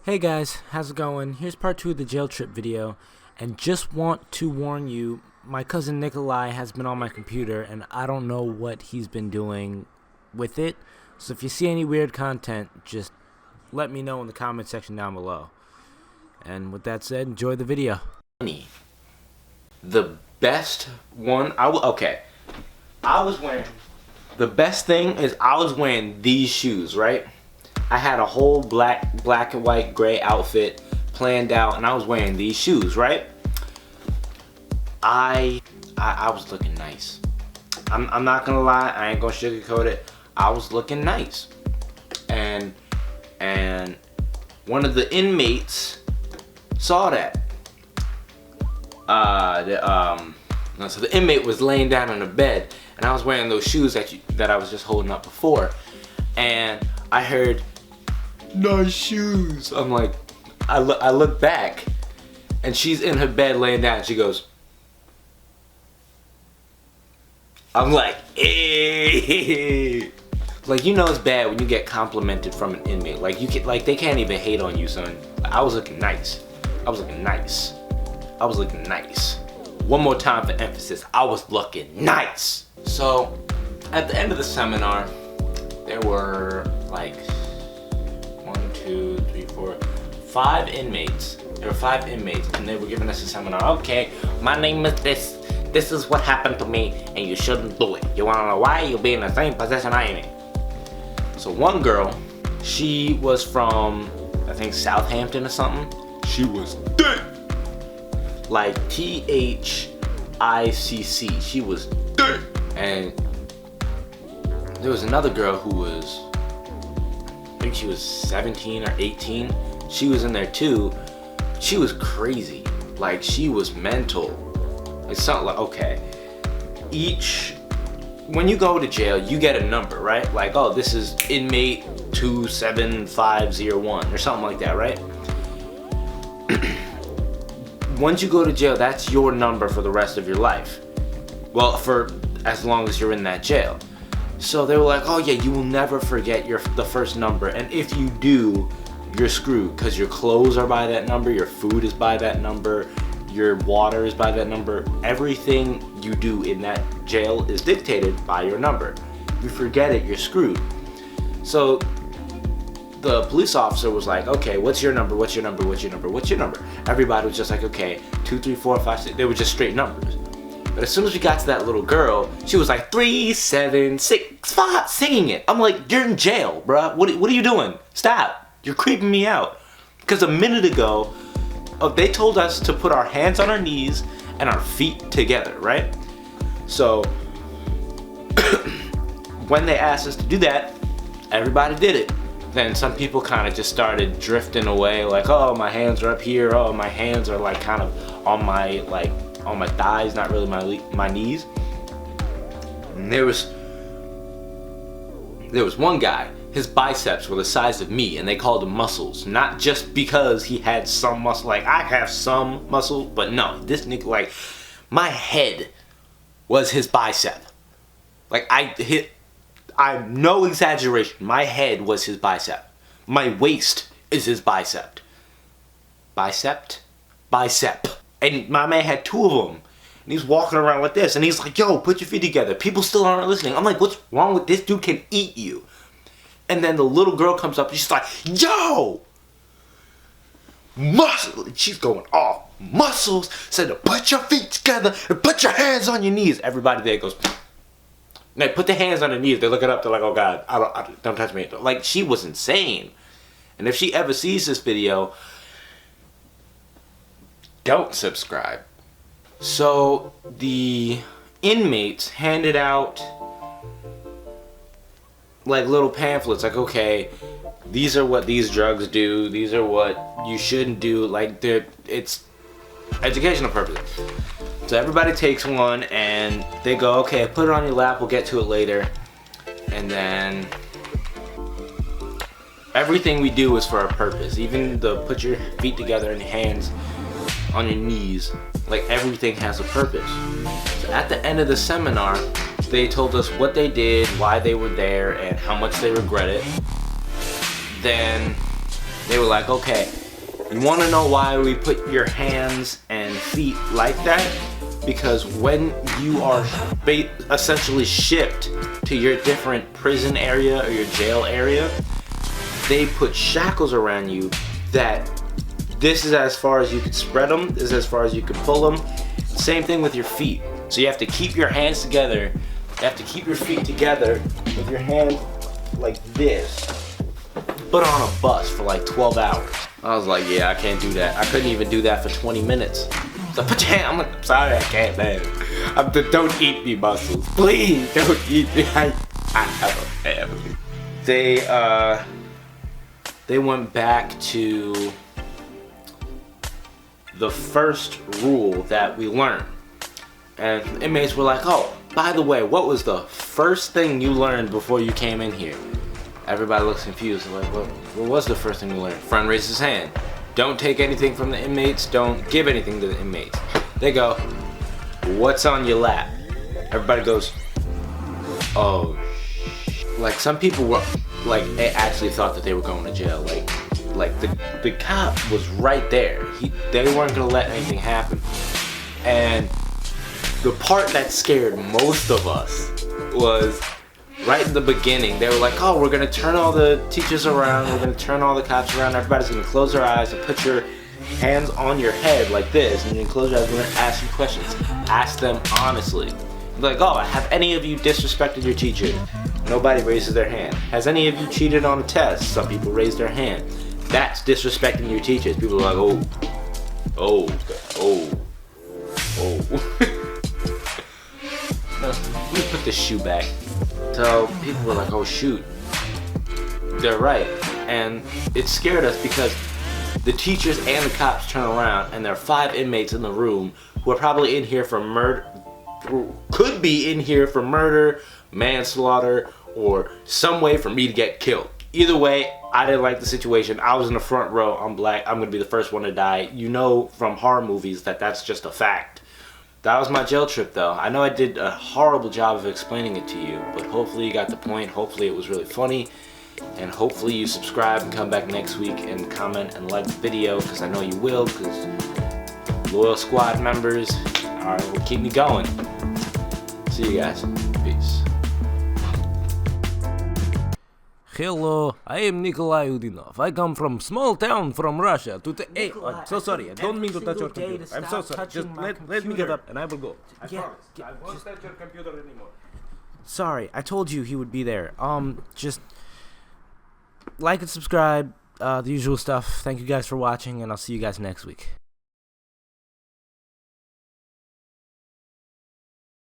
Hey guys, how's it going? Here's part 2 of the jail trip video, and just want to warn you, my cousin Nikolai has been on my computer and I don't know what he's been doing with it, so if you see any weird content, just let me know in the comment section down below. And with that said, enjoy the video. The best one, I was wearing, the best thing is I was wearing these shoes, right? I had a whole black and white gray outfit planned out, and I was wearing these shoes, right? I was looking nice. I'm not gonna lie, I ain't gonna sugarcoat it. I was looking nice, and one of the inmates saw that. So the inmate was laying down on the bed, and I was wearing those shoes that I was just holding up before, and I heard, "Nice shoes." I'm like, I look back, and she's in her bed laying down. She goes, I'm like, hey. Like, you know it's bad when you get complimented from an inmate. Like, they can't even hate on you, son. I was looking nice. I was looking nice. I was looking nice. One more time for emphasis, I was looking nice. So, at the end of the seminar, there were like 5 inmates. There were 5 inmates, and they were giving us a seminar. Okay, my name is this. This is what happened to me, and you shouldn't do it. You wanna know why? You'll be in the same position I am in. So one girl, she was from, I think, Southampton or something. She was thick. Like THICC. She was thick. And there was another girl who was, I think she was 17 or 18. She was in there too. She was crazy. Like, she was mental. It's something like, okay, when you go to jail, you get a number, right? Like, oh, this is inmate 27501 or something like that, right? Once you go to jail, that's your number for the rest of your life. Well, for as long as you're in that jail. So they were like, oh yeah, you will never forget the first number, and if you do, you're screwed, because your clothes are by that number, your food is by that number, your water is by that number. Everything you do in that jail is dictated by your number. If you forget it, you're screwed. So the police officer was like, okay, what's your number, what's your number, what's your number, what's your number? Everybody was just like, okay, 2, 3, 4, 5, 6. They were just straight numbers. But as soon as we got to that little girl, she was like 3, 7, 6, 5, singing it. I'm like, you're in jail, bruh. What are you doing? Stop. You're creeping me out. Because a minute ago, they told us to put our hands on our knees and our feet together, right? So when they asked us to do that, everybody did it. Then some people kind of just started drifting away, like, oh, my hands are up here. Oh, my hands are like kind of on my thighs, not really my knees. And there was one guy, his biceps were the size of me, and they called him muscles. Not just because he had some muscle, like I have some muscle, but no, this nigga, like, my head was his bicep. Like, I'm no exaggeration, my head was his bicep. My waist is his bicep. Bicep. And my man had 2 of them. And he's walking around like this, and he's like, yo, put your feet together. People still aren't listening. I'm like, what's wrong with this dude? Can eat you. And then the little girl comes up and she's like, yo, muscle. She's going off. Muscles said to put your feet together and put your hands on your knees. Everybody there goes, and they put their hands on their knees. They look it up. They're like, oh God, don't touch me. Like, she was insane. And if she ever sees this video, don't subscribe. So the inmates handed out like little pamphlets, like, okay, these are what these drugs do, these are what you shouldn't do. Like, it's educational purposes. So everybody takes one and they go, okay, put it on your lap, we'll get to it later. And then everything we do is for a purpose. Even the put your feet together and your hands on your knees, like, everything has a purpose. So at the end of the seminar, they told us what they did, why they were there, and how much they regret it. Then They were like, okay, you want to know why we put your hands and feet like that? Because when you are essentially shipped to your different prison area or your jail area, they put shackles around you that this is as far as you can spread them, this is as far as you can pull them. Same thing with your feet. So you have to keep your hands together, you have to keep your feet together with your hands like this, but on a bus for like 12 hours. I was like, yeah, I can't do that. I couldn't even do that for 20 minutes. So put your hand, I'm like, I'm sorry, I can't, man. Don't eat me, muscles. Please, don't eat me. I have a family. They went back to the first rule that we learned. And the inmates were like, oh, by the way, what was the first thing you learned before you came in here? Everybody looks confused. They're like, what was the first thing you learned? Friend raises his hand. Don't take anything from the inmates. Don't give anything to the inmates. They go, what's on your lap? Everybody goes, oh. Like some people were, like, they actually thought that they were going to jail. Like the cop was right there. They weren't gonna let anything happen. And the part that scared most of us was right in the beginning. They were like, oh, we're gonna turn all the teachers around, we're gonna turn all the cops around, everybody's gonna close their eyes and put your hands on your head like this, and you can close your eyes, we're gonna ask you questions. Ask them honestly. Like, oh, have any of you disrespected your teacher? Nobody raises their hand. Has any of you cheated on a test? Some people raise their hand. That's disrespecting your teachers. People are like, oh. No, let me put this shoe back. So people were like, oh shoot, they're right. And it scared us because the teachers and the cops turn around and there are 5 inmates in the room who are probably in here for murder, could be in here for murder, manslaughter, or some way for me to get killed. Either way, I didn't like the situation. I was in the front row. I'm black. I'm gonna be the first one to die. You know from horror movies that that's just a fact. That was my jail trip though. I know I did a horrible job of explaining it to you, but hopefully you got the point. Hopefully it was really funny. And hopefully you subscribe and come back next week and comment and like the video, because I know you will, because loyal squad members will keep me going. See you guys. Peace. Hello, I am Nikolai Udinov. I come from small town from Russia to hey, I'm so sorry. I don't mean to touch your computer. I'm so sorry. Just let me get up and I will go. I promise. I won't touch your computer anymore. Sorry, I told you he would be there. Just like and subscribe, the usual stuff. Thank you guys for watching, and I'll see you guys next week.